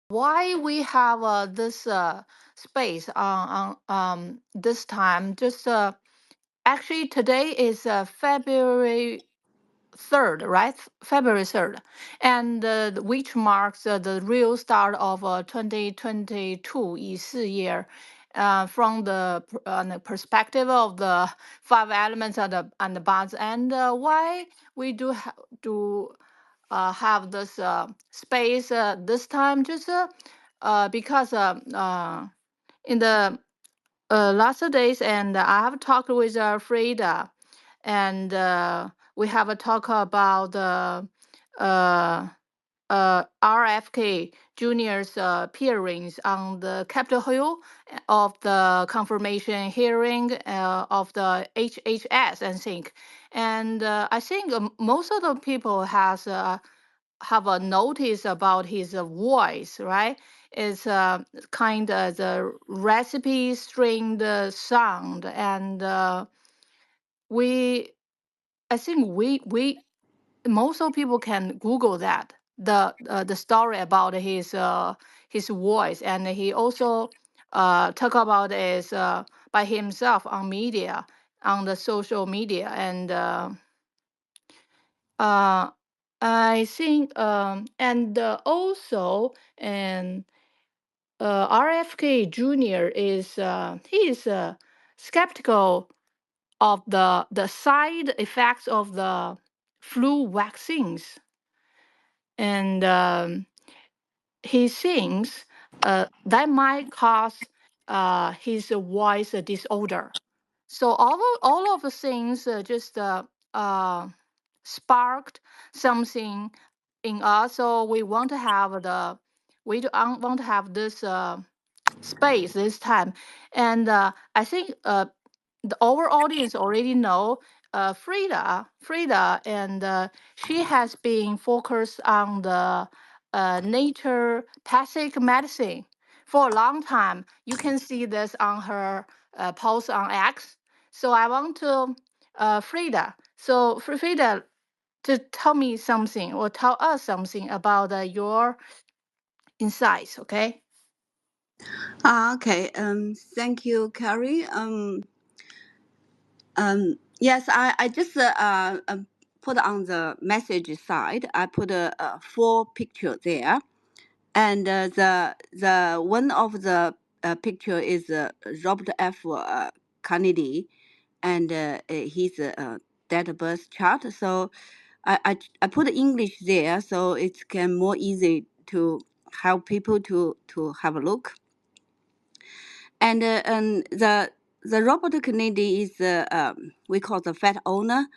why we have this space on this time. Just actually today is February 3rd, right? February 3rd, and which marks the real start of 2022 YiSi year. From the perspective of the five elements and the bonds, and why we do have this space this time, just because in the last days, and I have talked with Freda, and we have a talk about the uh, RFK Jr.'s appearance on the Capitol Hill of the confirmation hearing of the HHS, I think. And I think most of the people has have a notice about his voice, right? It's kind of the recipe stringed sound, and we, I think we most of people can Google that the story about his voice, and he also talk about it by himself on media, on the social media, and uh, I think and also, and RFK Jr. is he is skeptical of the side effects of the flu vaccines, and he thinks that might cause his voice disorder. So all of the things just sparked something in us. So we want to have this space this time, and I think our audience already know Frida, and she has been focused on the naturopathic medicine for a long time. You can see this on her post on X. So I want to Frida. So Frida, to tell me something or tell us something about your insights. Okay. Okay. Thank you, Carrie. Yes, I just put on the message side. I put four picture there, and the one of the picture is Robert F. Kennedy, and his date of birth chart. So I put English there, so it can more easy to help people to have a look. And the Robert Kennedy is we call the fat owner.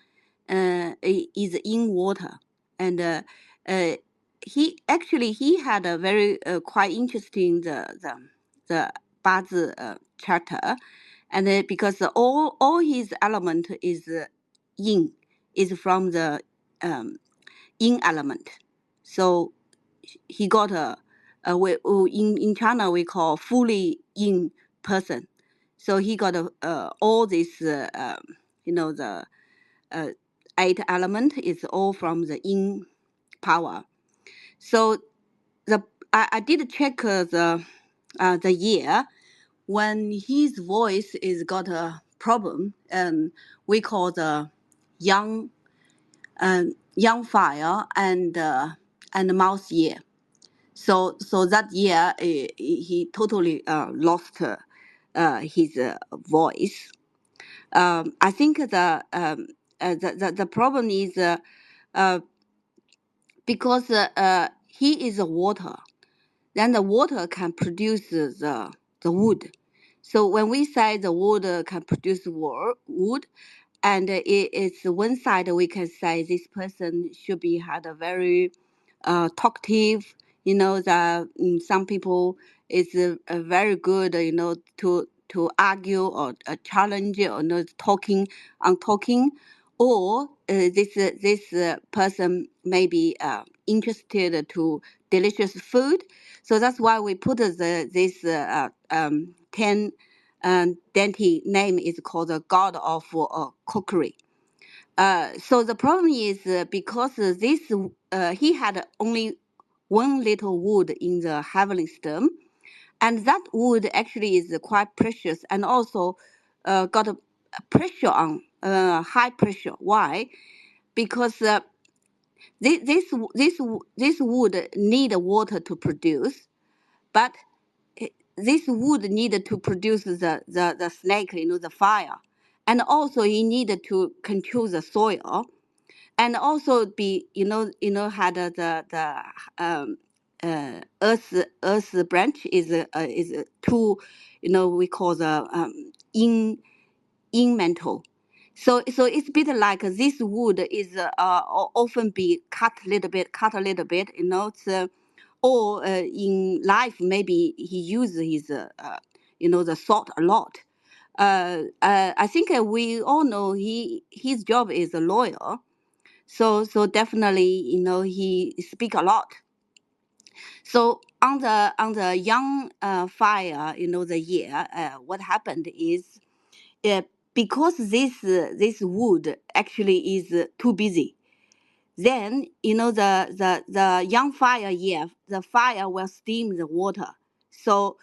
Is in water, and uh, he had a very quite interesting the Bazi charter, and because all his element is yin, is from the yin element, so he got in China we call fully yin person, so he got all this the uh, eight element is all from the yin power. So I did check the year when his voice is got a problem, and we call the young young fire and mouse year. So that year he totally lost his voice. I think the problem is uh, because he is a water, then the water can produce the wood. So when we say the water can produce wood, and it's one side we can say this person should be had a very talkative, that some people is very good, to argue or challenge or talking on talking, or this person may be interested to delicious food. So that's why we put this 10 deity name is called the god of cookery. So the problem is because this he had only one little wood in the heavenly stem, and that wood actually is quite precious and also got a pressure on high pressure. Why? Because this wood need water to produce, but this wood needed to produce the snake, the fire, and also he needed to control the soil, and also be had um, earth branch is two, we call the in mantle. So it's a bit like this wood is often be cut a little bit, it's or in life maybe he uses his the salt a lot. I think we all know his job is a lawyer, so definitely he speak a lot. So on the young fire, the year, what happened is because this wood actually is too busy. Then the young fire, the fire will steam the water. So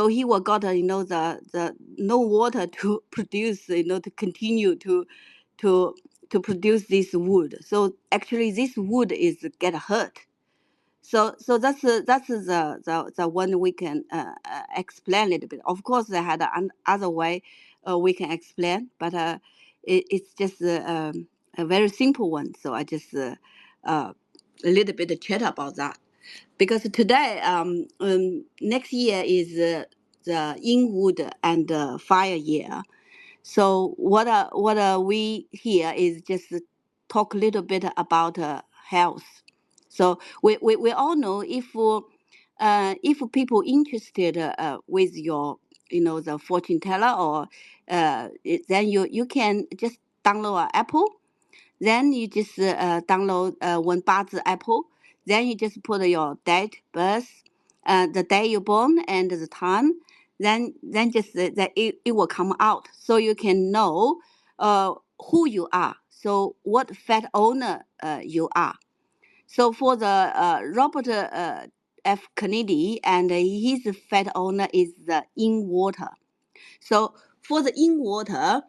he will got the no water to produce, to continue to to produce this wood. So actually this wood is get hurt. So that's the one we can explain a little bit. Of course, they had another way we can explain, but it's just a very simple one. So I just a little bit chat about that, because today next year is the Inwood and fire year. So what we here is just talk a little bit about health. So we all know if people interested with your the fortune teller, or then you can just download an Apple. Then you just download one Bazi Apple. Then you just put your date, birth, the day you're born, and the time. Then just that it will come out, so you can know who you are. So what fat owner you are. So for the Robert F. Kennedy, and his fat owner is the in water. So for the in water,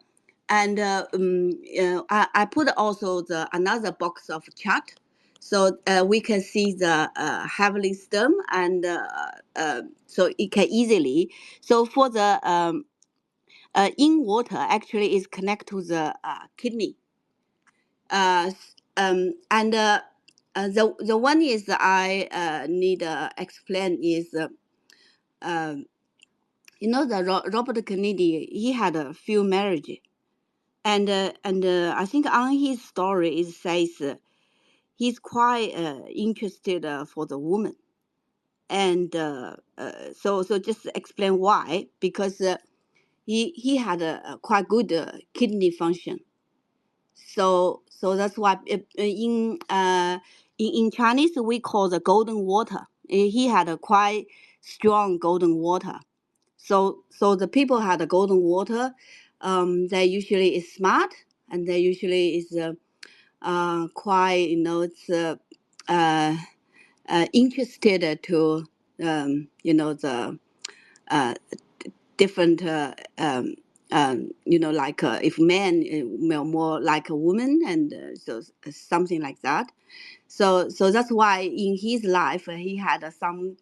and I put also the another box of chart, so we can see the heavenly stem, and so it can easily. So for the in water, actually is connect to the kidney. And the one is I need explain is the Robert Kennedy, he had a few marriages, and I think on his story it says he's quite interested for the woman, and so just explain why, because he had a quite good kidney function. So that's why in Chinese we call the golden water. He had a quite strong golden water. So the people had a golden water. They usually is smart, and they usually is quite it's interested to the uh, different like if men more like a woman, and so something like that. So that's why in his life he had some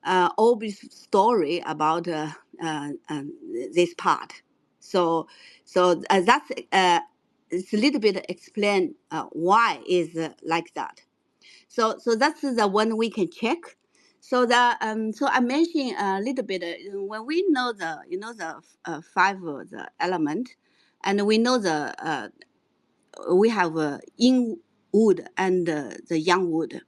obvious story about this part. So that's it's a little bit explain why is like that. So that's the one we can check. So I mentioned a little bit when we know the five the element, and we know the we have in wood and the young wood.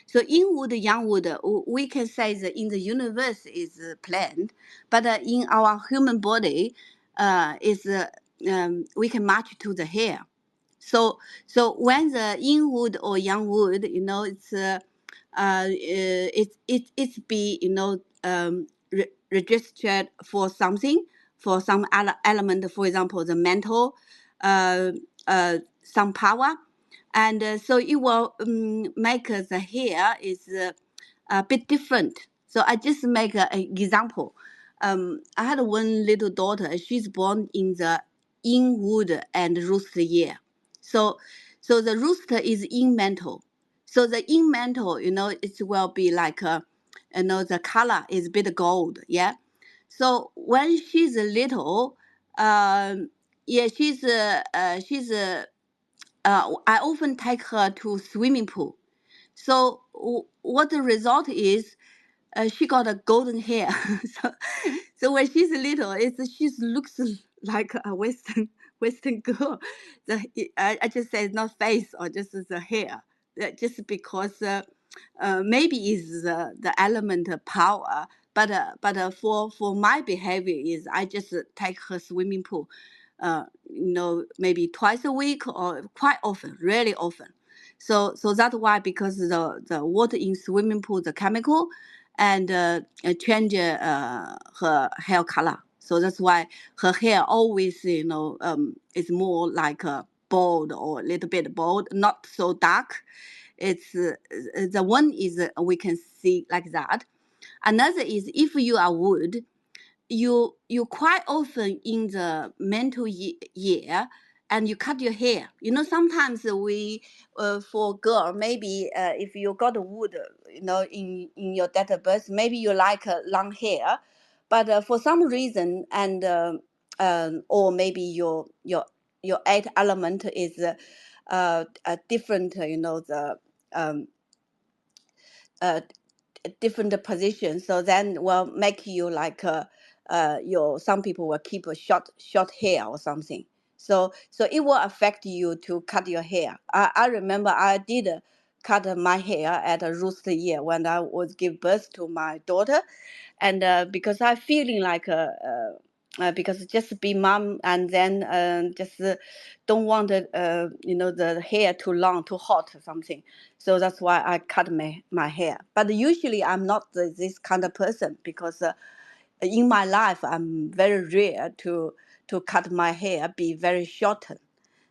So in wood, young wood, we can say that in the universe is planned, but in our human body is we can match to the hair. So when the in wood or young wood, it's it's be registered for something, for some element, for example the mental, some power, and so it will make the hair is a bit different. So I just make an example. I had one little daughter. She's born in the Inwood and rooster year. So, so the rooster is in mantle. So the in mantle, it will be like the color is a bit gold. Yeah. So when she's a little, yeah, I often take her to swimming pool. So what the result is, she got a golden hair. so, so when she's little, she looks like a Western girl. I just say not face or just the hair, just because maybe is the element of power. But for my behavior is I just take her swimming pool, maybe twice a week or quite often, really often. So that's why, because the water in swimming pool, the chemical, and change her hair color. So that's why her hair always, is more like a bald or a little bit bald, not so dark. It's the one is we can see like that. Another is if you are wood, you quite often in the mental year, and you cut your hair. Sometimes we for girl, maybe if you got a wood, in your date of birth, maybe you like long hair, but for some reason, and or maybe your eighth element is a different, um, uh, different position. So then will make you like your some people will keep a short hair or something. So it will affect you to cut your hair. I remember I did cut my hair at a rooster year when I was give birth to my daughter, and because I feeling like because just be mom, and then just don't want the hair too long, too hot or something. So that's why I cut my hair. But usually I'm not this kind of person, because in my life I'm very rare to cut my hair be very shortened.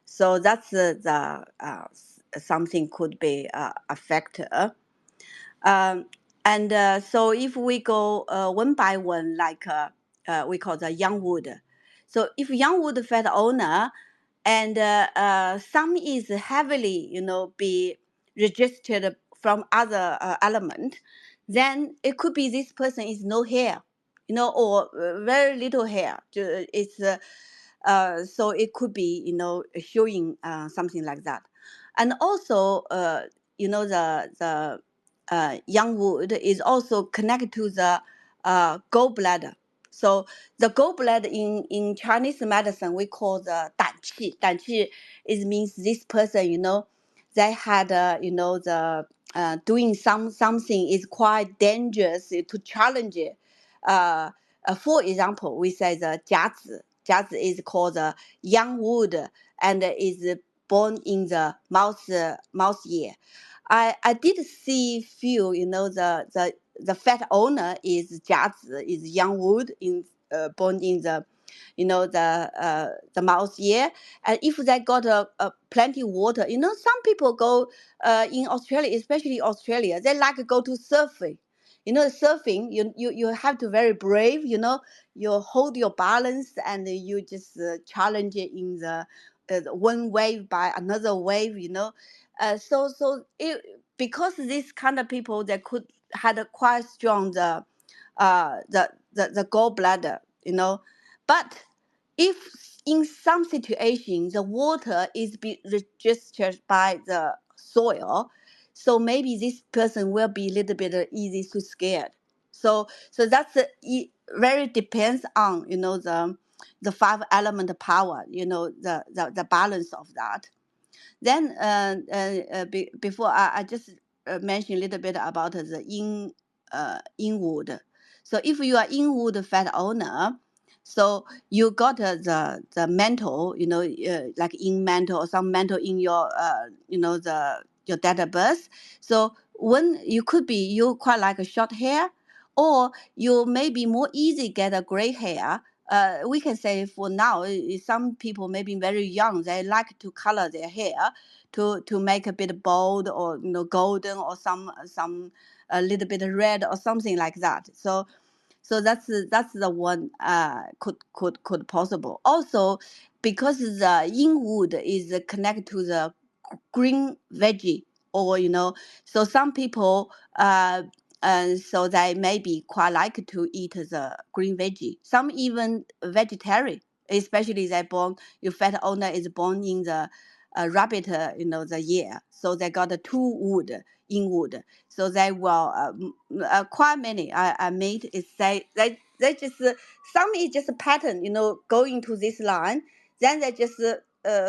So that's something could be a factor. And so if we go one by one, like we call the young wood. So if young wood fat owner, and some is heavily, be registered from other element, then it could be this person is no hair, or very little hair. It's so it could be, showing something like that. And also, the young wood is also connected to the gallbladder. So the gallbladder in Chinese medicine we call the 胆气. 胆气 is means this person, they had the doing something is quite dangerous to challenge it. For example, we say the 甲子. 甲子 is called the young wood, and is born in the mouse ear. I did see few, the fat owner is 甲子, is young wood in born in the, the mouse ear. And if they got a plenty water, some people go in Australia, especially Australia, they like to go to surfing. Surfing, you have to very brave, you hold your balance, and you just challenge it in the one wave by another wave, so it, because this kind of people, they could had a quite strong the gallbladder, but if in some situations the water is be registered by the soil, so maybe this person will be a little bit easy to scared. So that's it very depends on, the five element power, the balance of that. Then before I just mentioned a little bit about the inwood. So if you are inwood fat owner, so you got the mantle, like in mantle or some mantle in your your date of birth. So when you could be you quite like a short hair, or you maybe more easy get a gray hair. We can say for now, some people maybe very young, they like to color their hair to make a bit bold, or golden, or some a little bit red or something like that. So that's the one could possible. Also, because the yin wood is connected to the green veggie, or so some people and so they may be quite like to eat the green veggie. Some even vegetarian, especially they born, your fat owner is born in the rabbit the year, so they got a two wood in wood, so they will quite many I made is they just some is just a pattern, going to this line, then they just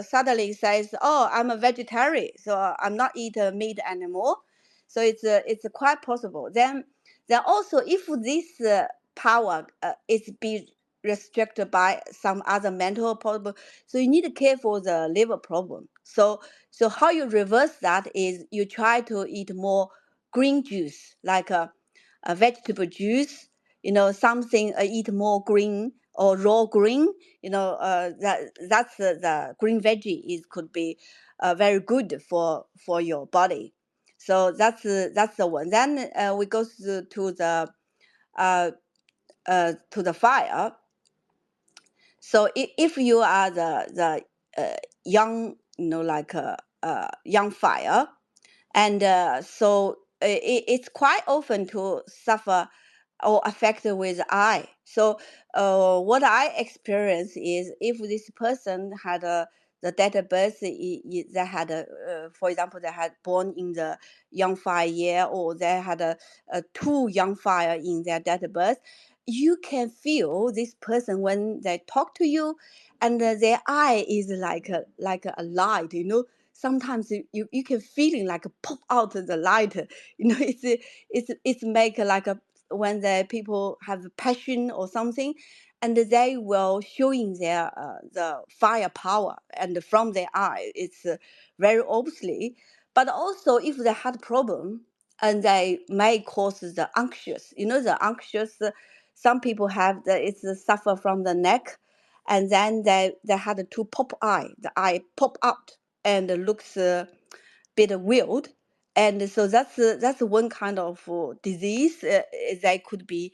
suddenly says, oh, I'm a vegetarian, so I'm not eat meat anymore. So it's quite possible. Then also, if this power is be restricted by some other mental problem, so you need to care for the liver problem. So how you reverse that is you try to eat more green juice, like a vegetable juice, something, eat more green or raw green, that's the green veggie is could be very good for your body. So that's the one. Then we go uh, to the fire. So if you are the young, like young fire, and so it's quite often to suffer or affected with eye. So what I experience is if this person had the date of birth, they had for example, they had born in the young fire year, or they had a two young fire in their date of birth, you can feel this person when they talk to you, and their eye is like a light, sometimes you can feeling like a pop out of the light, it's make like a when the people have passion or something, and they will showing their the firepower, and from their eye it's very obviously. But also if they had problem, and they may cause the anxious, the anxious, some people have it's suffer from the neck, and then they had two pop eye, the eye pop out and looks bit weird. And so that's one kind of disease they could be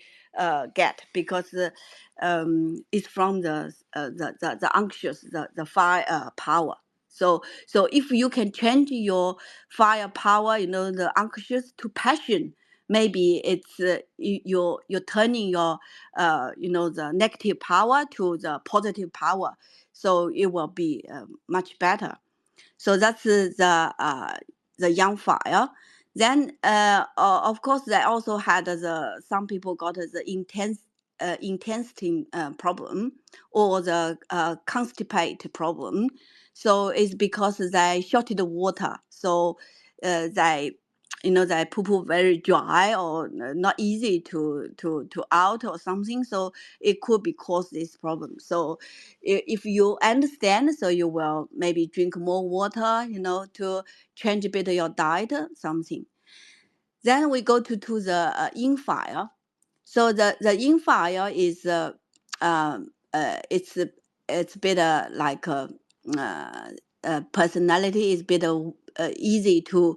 get, because it's from the anxious, the fire power. So if you can change your fire power, the anxious to passion, maybe it's you're turning your the negative power to the positive power, so it will be much better. So that's the young fire. Then of course they also had some people got the intestine problem, or the constipate problem. So it's because they shorted water, so they they poo poo very dry, or not easy to out or something, so it could be cause this problem. So if you understand, so you will maybe drink more water, to change a bit of your diet, something. Then we go to the yin fire. So the yin fire is it's a bit like personality is bit easy to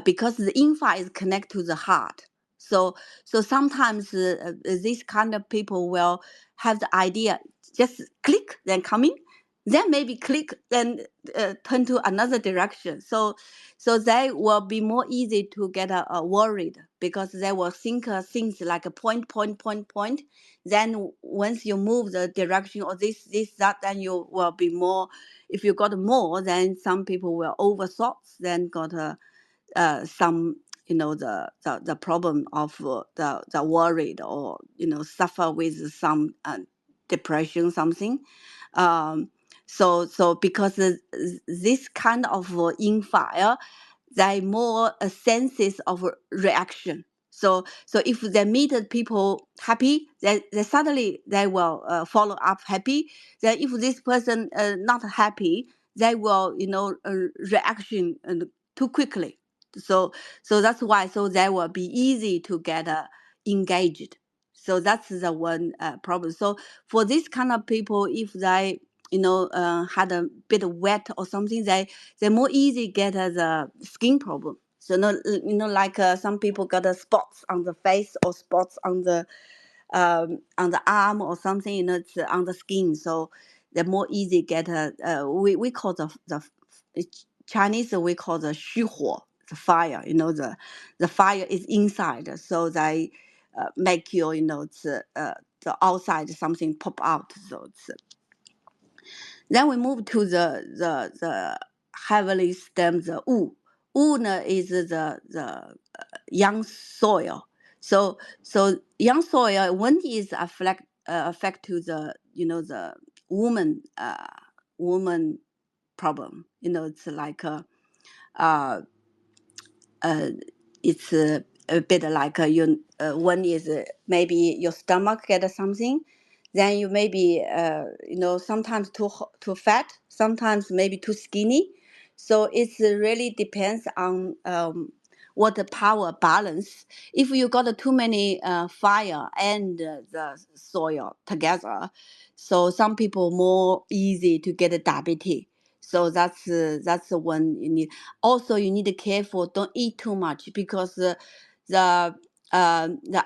because the yin fire is connected to the heart. So sometimes this kind of people will have the idea just click then coming, then maybe click then turn to another direction. So they will be more easy to get worried, because they will think things like a point. Then once you move the direction, or this that, then you will be more. If you got more, then some people will overthought, then got some the problem of the worried, or suffer with some depression, something. um so because this kind of in fire, they more senses of reaction. So if they meet people happy, they suddenly they will follow up happy. Then if this person not happy, they will reaction too quickly. So that's why, so they will be easy to get engaged. So that's the one problem. So for this kind of people, if they had a bit of wet or something, they more easy get the skin problem. So no, like some people got spots on the face or spots on the arm or something, it's on the skin. So they're more easy get we call the Chinese, we call the 虚火, the fire. The fire is inside, so they make your it's the outside something pop out. So it's then we move to the heavily stemmed the wu. Wu is the young soil. So young soil, when is affect to the the woman woman problem. It's like uh uh, it's a bit like you one is maybe your stomach get something, then you maybe sometimes too fat, sometimes maybe too skinny. So it's really depends on what the power balance. If you got too many fire and the soil together, so some people more easy to get a diabetes. So that's the one you need. Also, you need to careful. Don't eat too much because the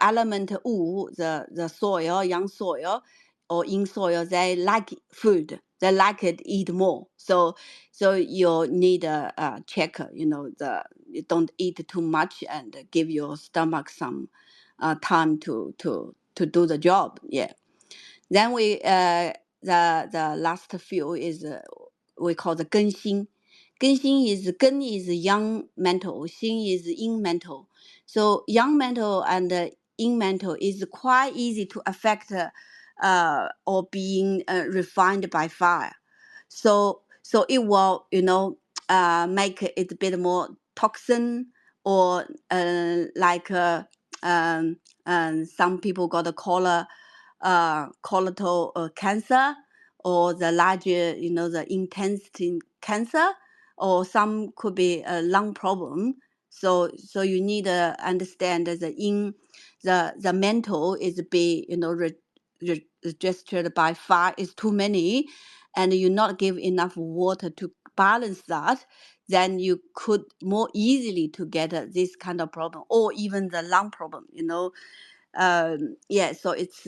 element wu, the soil, young soil, or in soil, they like food. They like it eat more. So you need a check. You don't eat too much and give your stomach some time to do the job. Yeah. Then the last few is we call the 更新. 更新 is young mental, 新 is in mental. So young mental and in mental is quite easy to affect or being refined by fire. So it will make it a bit more toxin or like some people got a colorectal cancer, or the larger, the intestine cancer, or some could be a lung problem. So you need to understand that the mental is be registered by far is too many, and you not give enough water to balance that, then you could more easily to get this kind of problem, or even the lung problem. Yeah, so it's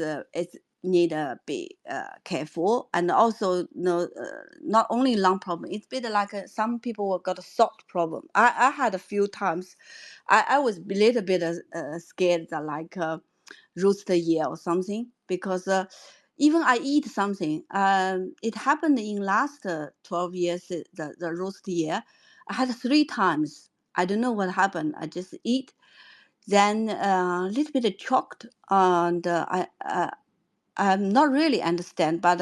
need to be careful. And also not only lung problem, it's bit like some people got a salt problem. I had a few times. I was a little bit scared that like rooster year or something, because even I eat something, it happened in last 12 years, the rooster year. I had 3 times. I don't know what happened. I just eat, then a little bit choked, and I'm not really understand, but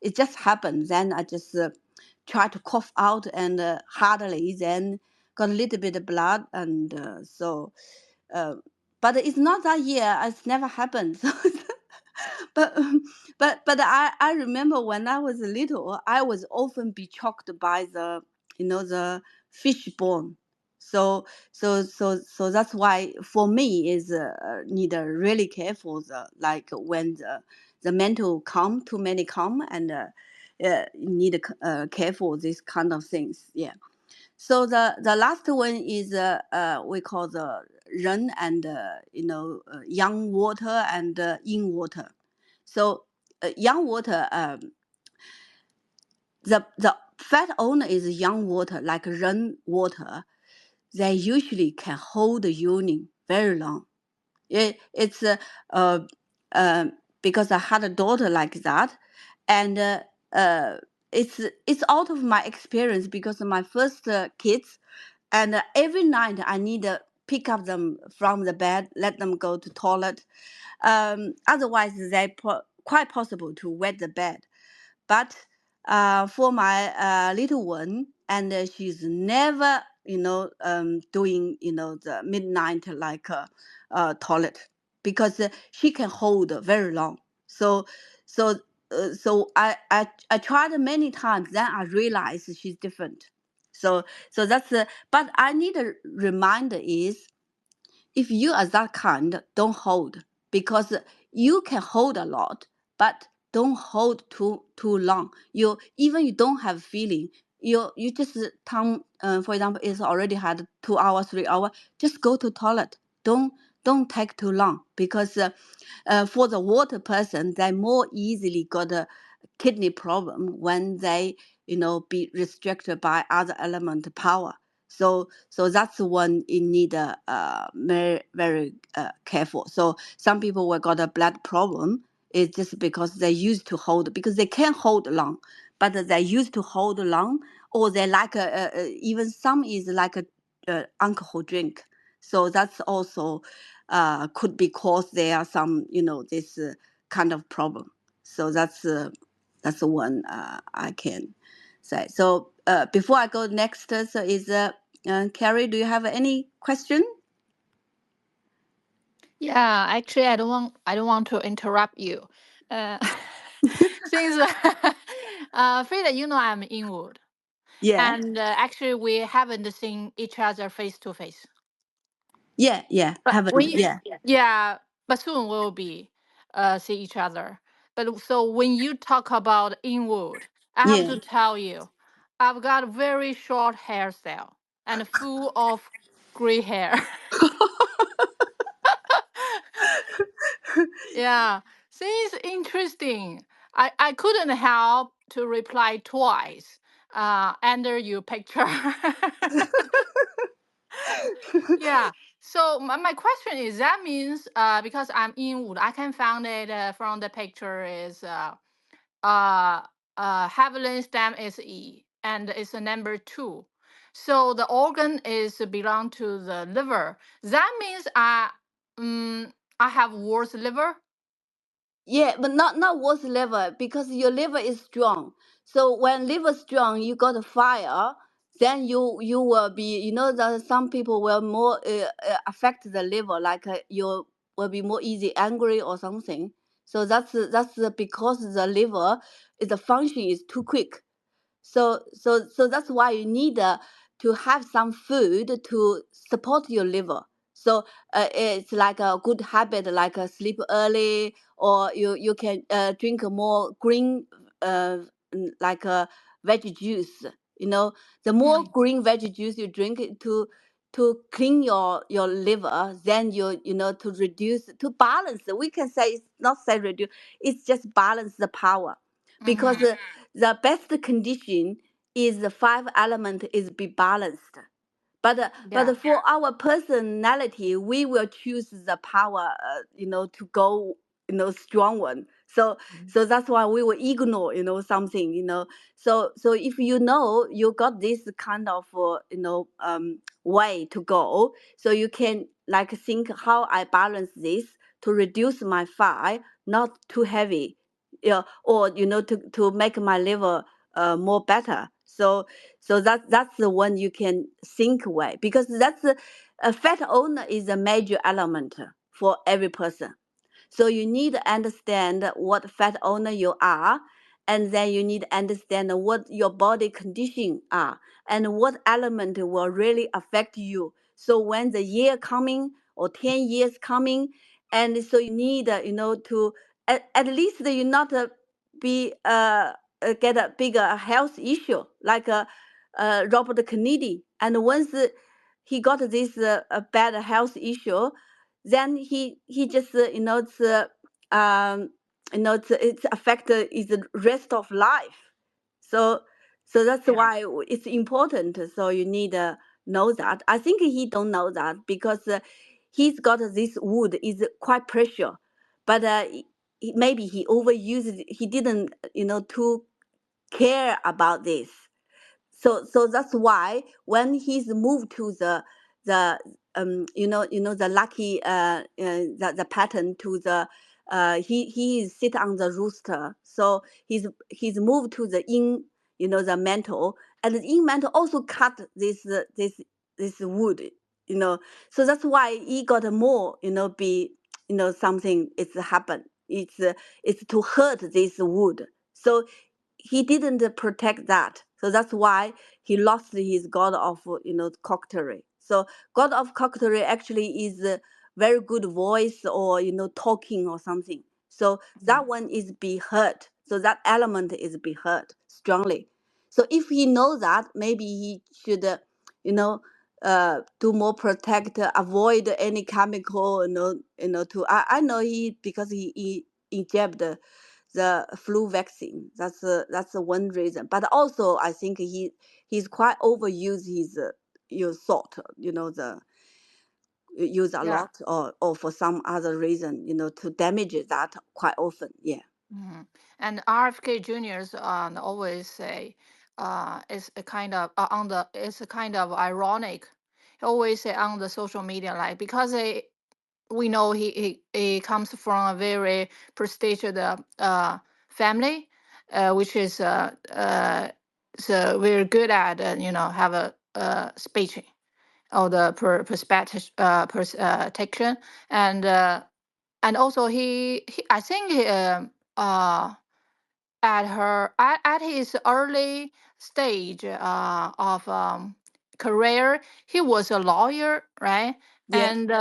it just happened. Then I just try to cough out and hardly, then got a little bit of blood, and uh, but it's not that year. It's never happened. So but but I remember when I was little, I was often be choked by the fish bone. So that's why for me is need really careful, like when the mental come, too many come, and need careful this kind of things. Yeah. So the last one is we call the ren, and young water and in water. So young water, the fat owner is young water, like ren water. They usually can hold the urine very long. It's uh, uh, because I had a daughter like that, and uh, it's out of my experience, because my first kids, and every night I need to pick up them from the bed, let them go to toilet. Otherwise, they quite possible to wet the bed. But for my little one, and she's never, doing, the midnight like toilet, because she can hold very long. So I tried many times. Then I realized she's different. So that's but I need a reminder is, if you are that kind, don't hold, because you can hold a lot, but don't hold too long. You don't have feeling. you just time, for example, it's already had 2 hours, 3 hours, just go to toilet. Don't take too long, because for the water person, they more easily got a kidney problem when they, be restricted by other element power. So that's the one you need very very careful. So some people will got a blood problem. It's just because they used to hold, because they can hold long, but they used to hold long, or they like even some is like a alcohol drink. So that's also could be caused there are some, this kind of problem. So that's the one I can say. So before I go next, so is Carrie, do you have any question? Yeah, actually, I don't want to interrupt you. Uh, since Frida, I'm Inwood, Yeah, and actually we haven't seen each other face to face. yeah, But haven't, yeah, yeah, but soon we'll be see each other. But so when you talk about Inwood, I have yeah. to tell you, I've got very short hairstyle and full of gray hair. Yeah, seems interesting. I couldn't help to reply twice under your picture. Yeah. So my question is that means because I'm in wood, I can find it from the picture is uh Haviland stem is E and it's a number 2. So the organ is belong to the liver. That means I have worse liver. Yeah, but not worse liver, because your liver is strong. So when liver strong, you got a fire, then you will be, that some people will more affect the liver, like you will be more easy angry or something. So that's because the liver the function is too quick. So that's why you need to have some food to support your liver. So it's like a good habit, like sleep early, or you can drink more green, like veggie juice. The more Mm, green veggie juice you drink to clean your liver, then to reduce, to balance. We can say it's not say reduce, it's just balance the power, because mm-hmm. the best condition is the five element is be balanced. But Yeah. for our personality, we will choose the power, to go, strong one. So that's why we will ignore, something, So if you got this kind of way to go, so you can like think how I balance this to reduce my fat, not too heavy, yeah, or to make my liver more better. So that's the one you can think way, because that's a fat owner is a major element for every person. So you need to understand what fat owner you are, and then you need to understand what your body condition are, and what element will really affect you. So when the year coming or 10 years coming, and so you need to at least you not be get a bigger health issue like Robert Kennedy. And once he got this bad health issue, then he just um it's affected his rest of life. So so that's Yeah. why it's important. So you need to know that. I think he don't know that, because he's got this wood is quite precious, but maybe he overused it. He didn't too care about this. So that's why when he's moved to the the lucky the pattern to the he is sit on the rooster. So he's moved to the in, the mantle, and the in mantle also cut this wood, you know so that's why he got more, be, something it's happened. It's to hurt this wood. So he didn't protect that. So that's why he lost his god of cockery. So god of cockery actually is a very good voice, or talking or something. So Mm. that one is be hurt. So that element is be hurt strongly. So if he knows that, maybe he should, you know, do more protect, avoid any chemical, to, I know he, because he inject the flu vaccine. That's the one reason. But also I think he's quite overused his salt, the use a Yeah. lot, or for some other reason, to damage that quite often. Yeah. Mhm. And RFK juniors always say it's a kind of on the it's a kind of ironic. He always say on the social media, like, because we know he comes from a very prestigious family, which is so very good at have a speech or the perspective protection. And also he I think at his early stage of career, he was a lawyer, right? Yes. And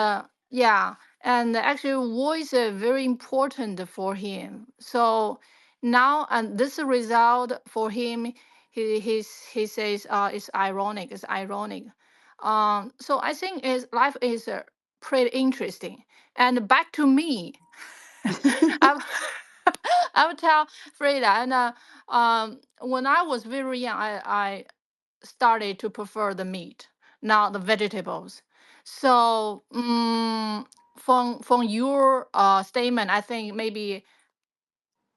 yeah, and actually voice is very important for him. So now, and this result for him, he says it's ironic, so I think his life is pretty interesting. And back to me, I, I would tell Frida, and when I was very young, I started to prefer the meat, not the vegetables. So from your statement, I think maybe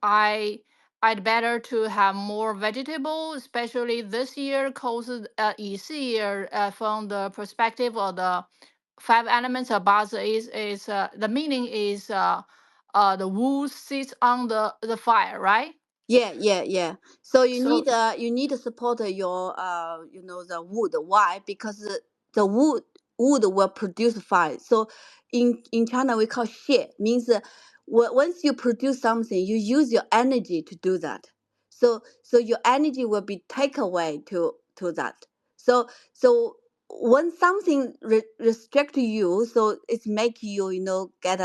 I I'd better to have more vegetable, especially this year, cause YiSi year, from the perspective of the five elements of Bazi is the meaning is the wood sits on the fire, right? Yeah, yeah, yeah. So So you need to support your the wood. Why? Because the wood will produce fire. So in China we call xie, means once you produce something, you use your energy to do that. So your energy will be take away to that. So when something restrict you, so it's make you get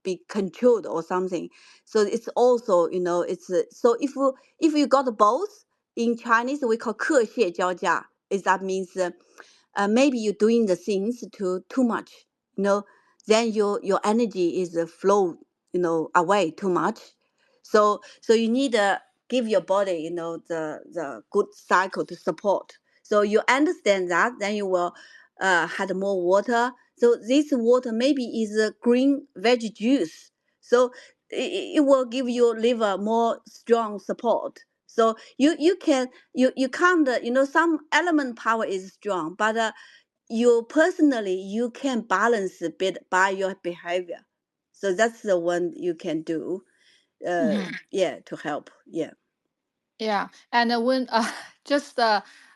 be controlled or something. So it's also it's so if you got both, in Chinese we call 克谢交加, is that means maybe you're doing the things too much, then your energy is flow away too much. So you need to give your body the good cycle to support. So you understand that, then you will had more water. So this water maybe is a green veggie juice. So it will give your liver more strong support. So you can you can't some element power is strong, but you personally you can balance a bit by your behavior. So that's the one you can do, yeah, to help. Yeah. yeah, and when just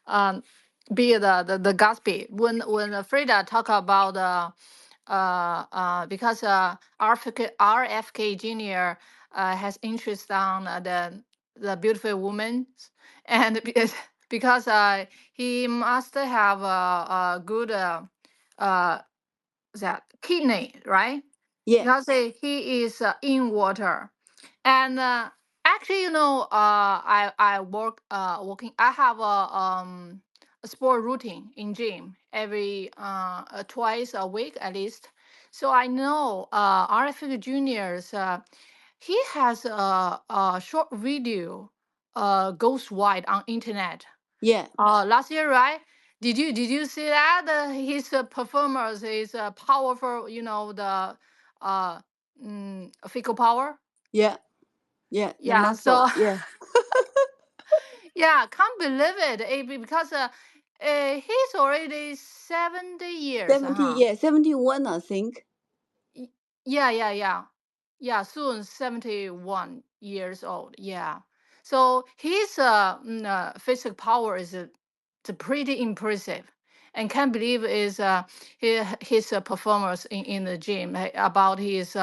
um be the gossip when Frida talk about because RFK Jr. Has interest on the beautiful woman, and because he must have a good uh that kidney, right? Yeah. Because he is in water. And actually, I work working. I have a sport routine in gym every twice a week at least. So I know RFK Juniors. He has a short video goes wide on internet Yeah. last year, right? Did you see that? His performance is powerful. Uh, fecal power. Yeah. Yeah, the Yeah. muscle. So Yeah. yeah, can't believe it. Because he's already 70 years. 70, Huh? yeah, 71 I think. Y- Yeah, yeah, yeah. Yeah, soon 71 years old. Yeah. So his physical power is pretty impressive. And can't believe is his performance in the gym, about his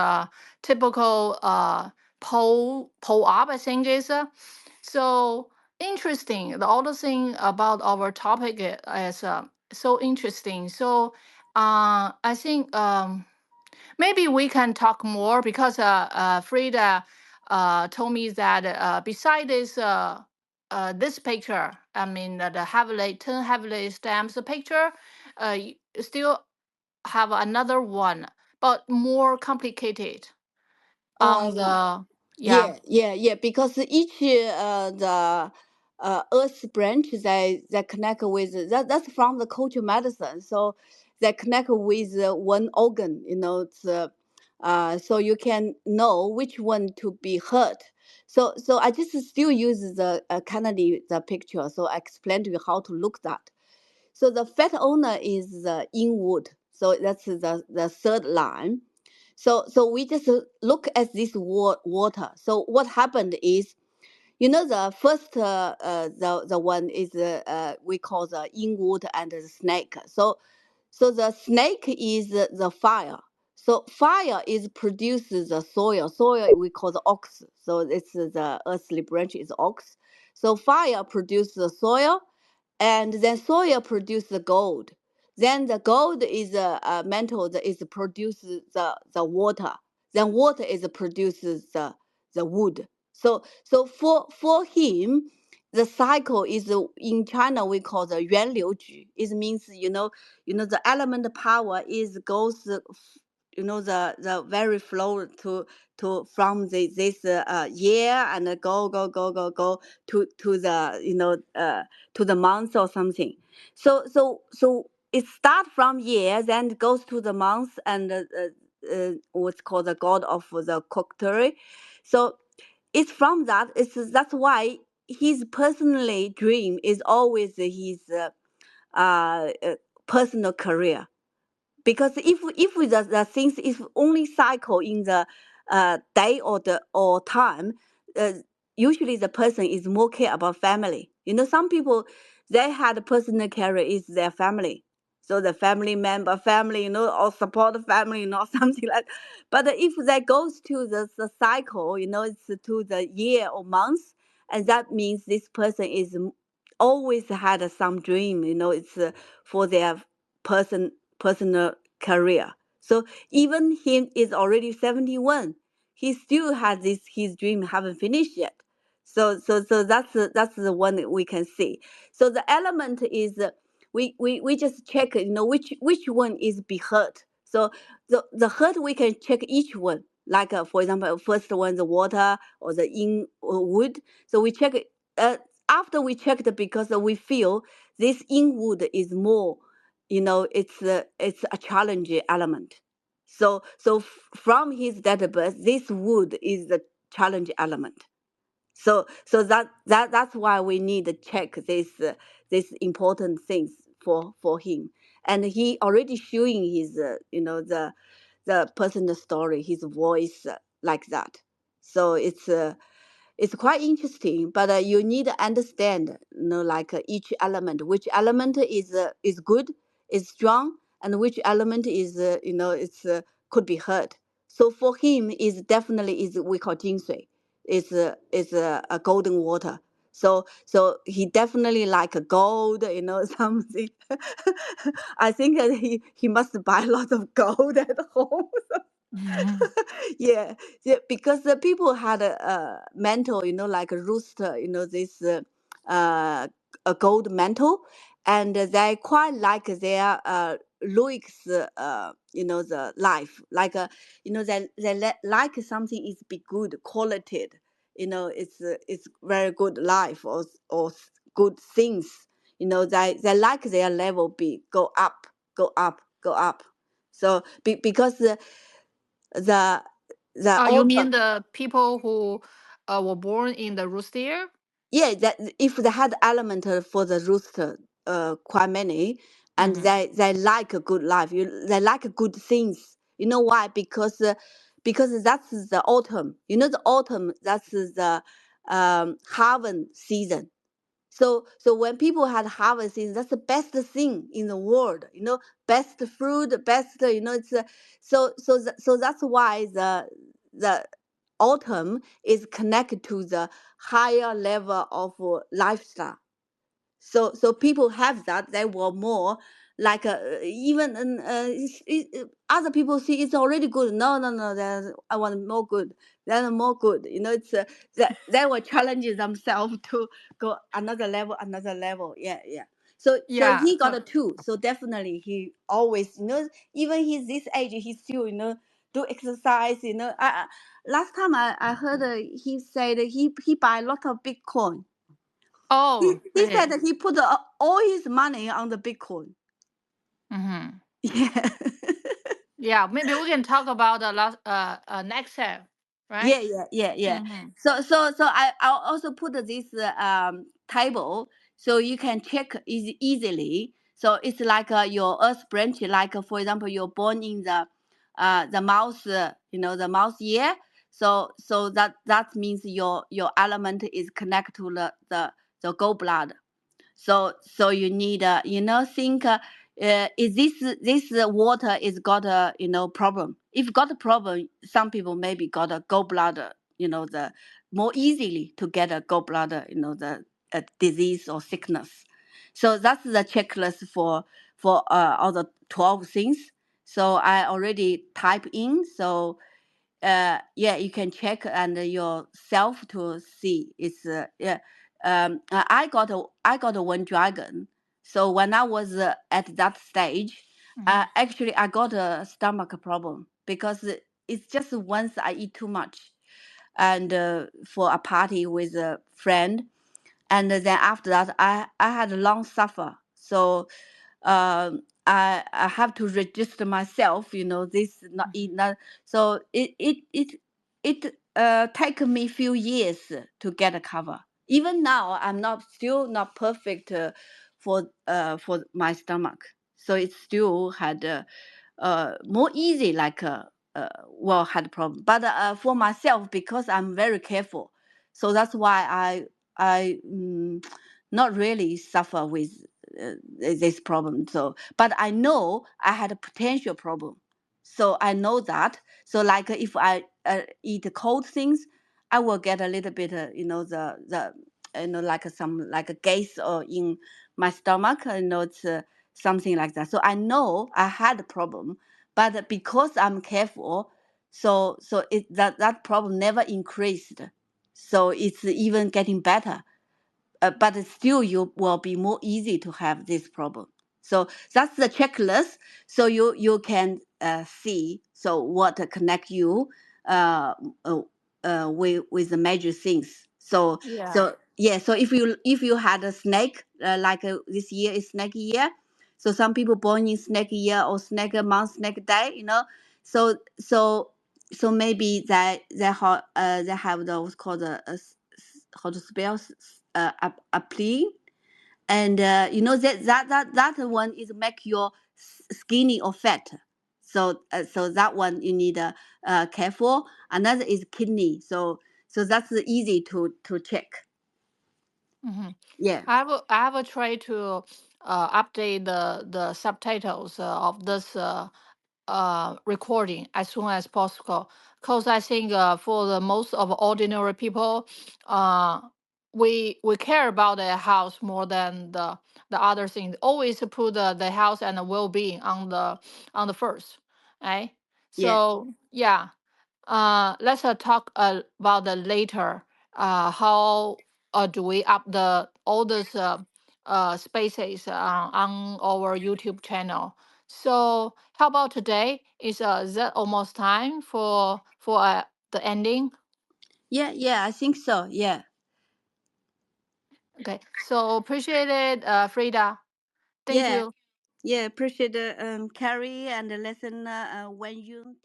typical pull up, I think is so interesting. The other thing about our topic is so interesting. So I think maybe we can talk more, because Frida told me that beside this this picture, I mean the heavily 10 heavily stamps picture, still have another one, but more complicated on Um, the, yeah. yeah, yeah, yeah. Because each the Earth branch that connect with that's from the culture medicine. So they connect with one organ. It's so you can know which one to be hurt. So I just still use the Kennedy the picture. So I explain to you how to look that. So the fat owner is the inward. So that's the third line. So we just look at this water. So what happened is, the first the one is we call the inward and the snake. So the snake is the fire. So fire is produces the soil. Soil we call the ox. So it's the earthly branch is ox. So fire produces the soil, and then soil produces the gold. Then the gold is metal that is produces the water. Then water is produces the wood. So for him, the cycle is in China we call the 源流局. It means the element power is goes the very flow to from this year and go to the to the month or something. So it start from year, then it goes to the month, and what's called the god of the coctery. So it's from that. That's why his personally dream is always his personal career. Because if the things is only cycle in the day or time, uh, usually the person is more care about family. Some people, they had a personal career is their family. So the family member, family, or support the family, something like. But if that goes to the cycle, it's to the year or month, and that means this person is always had some dream. It's for their personal career. So even him is already 71, he still has this his dream haven't finished yet. So that's the one that we can see. So the element is we just check which one is be hurt. So the hurt we can check each one. Like for example, first one the water or the in wood. So we check it. After we checked, because we feel this in wood is more, it's a challenging element. So from his database, this wood is the challenge element. So that's why we need to check this important things for him. And he already showing his the personal story, his voice, like that. So it's quite interesting, but you need to understand, like each element, which element is good, is strong, and which element is it's could be hurt. So for him, is definitely is we call 精髓, is a golden water. So he definitely like a gold, something. I think that he must buy a lot of gold at home. Mhm. Yeah, yeah, because the people had a mantle, like a rooster, this a gold mantle, and they quite like their lyrics, the life, like like something is be good quality, it's very good life, or good things, they like their level be go up, go up, go up. So because the You mean autumn, the people who were born in the rooster? yeah, that if they had element for the rooster, quite many, and Mm-hmm. they like a good life, they like good things. You know why? Because that's the autumn. The autumn, that's the harvest season. So when people had harvesting, that's the best thing in the world. Best fruit, best. It's so that's why the autumn is connected to the higher level of lifestyle. So people have that, they were more like even other people see it's already good. No, no, no. I want more good. Then more good. You know, it's that they will challenge themselves to go another level, another level. Yeah, yeah. So Yeah. he got a two. So definitely he always, you know, even he's this age, he still, you know, do exercise. You know, last time I heard he said he buy a lot of Bitcoin. Oh, He said really? that he put all his money on the Bitcoin. Mm-hmm. Yeah. Yeah, maybe we can talk about the last next step, right? Yeah, yeah, yeah, yeah. Mm-hmm. So I'll also put this table so you can check easily. So it's like your earth branch, like for example, you're born in the mouse, you know, the mouse year. So that means your element is connected to the gallbladder. So you need you know, think is this water is got a, you know, problem. If got a problem, some people maybe got a gallbladder, you know, the more easily to get a gallbladder, you know, the disease or sickness. So that's the checklist for all the 12 things. So I already type in. So yeah, you can check and yourself to see. It's yeah. I got a one dragon. So when I was at that stage, Mm-hmm. actually I got a stomach problem because it's just once I eat too much, and for a party with a friend, and then after that I had a long suffer. So I have to register myself, you know, this not Mm-hmm. eat not. So it take me few years to get a cover. Even now I'm not still not perfect for my stomach. So it still had more easy, like well, had problem. But for myself, because I'm very careful, so that's why I not really suffer with this problem. So but I know I had a potential problem, so I know that. So like if I eat cold things, I will get a little bit you know, the you know, like some like a gas or in my stomach, you know, it's something like that. So I know I had a problem, but because I'm careful, so it that problem never increased. So it's even getting better, but still you will be more easy to have this problem. So that's the checklist. So you can see so what connect you uh, with the major things. So Yeah. so yeah. So if you had a snake, like this year is snake year. So some people born in snake year or snake month, snake day, you know. So maybe they have those called how to spell a plea. And you know that one is make your skinny or fat. So that one you need careful. Another is kidney. So that's easy to check. Mm-hmm. Yeah, I will try to update the subtitles of this recording as soon as possible, because I think for the most of ordinary people, uh, we care about their health more than the other things. Always put the health and the well-being on the first, right? yeah, So yeah, let's talk about the later. How do we up the all those spaces on our YouTube channel? So how about today? Is that almost time for the ending? yeah, yeah, I think so. Yeah, Okay. So appreciate it, Frida. Thank yeah, you. yeah. Appreciate Carrie and the lesson when you